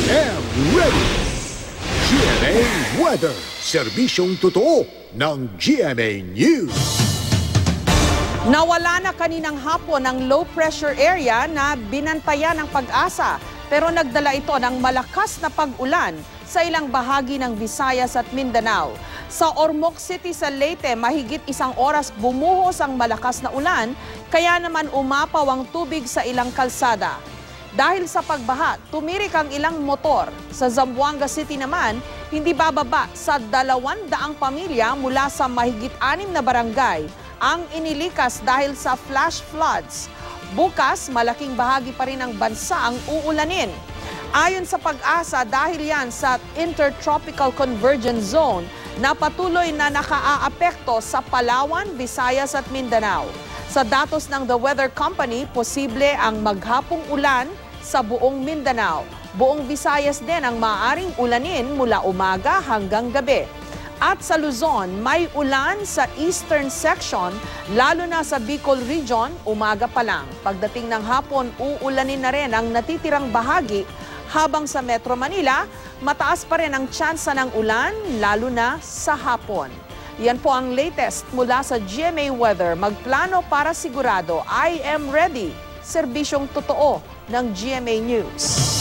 am ready! GMA Weather, serbisyong totoo ng GMA News. Nawala na kaninang hapon ang low pressure area na binantayan ng Pag-asa, pero nagdala ito ng malakas na pag-ulan sa ilang bahagi ng Visayas at Mindanao. Sa Ormoc City sa Leyte, mahigit 1 oras bumuhos ang malakas na ulan, kaya naman umapaw ang tubig sa ilang kalsada. Dahil sa pagbaha, tumirik ang ilang motor. Sa Zamboanga City naman, hindi bababa sa 200 pamilya mula sa mahigit 6 na barangay ang inilikas dahil sa flash floods. Bukas, malaking bahagi pa rin ng bansa ang uulanin. Ayon sa Pag-asa, dahil yan sa Intertropical Convergence Zone na patuloy na nakaaapekto sa Palawan, Visayas at Mindanao. Sa datos ng The Weather Company, posible ang maghapong ulan sa buong Mindanao. Buong Visayas din ang maaaring ulanin mula umaga hanggang gabi. At sa Luzon, may ulan sa eastern section, lalo na sa Bicol Region, umaga pa lang. Pagdating ng hapon, uulanin na rin ang natitirang bahagi, habang sa Metro Manila, mataas pa rin ang tsansa ng ulan, lalo na sa hapon. Yan po ang latest mula sa GMA Weather. Magplano para sigurado, I am ready. Serbisyong totoo ng GMA News.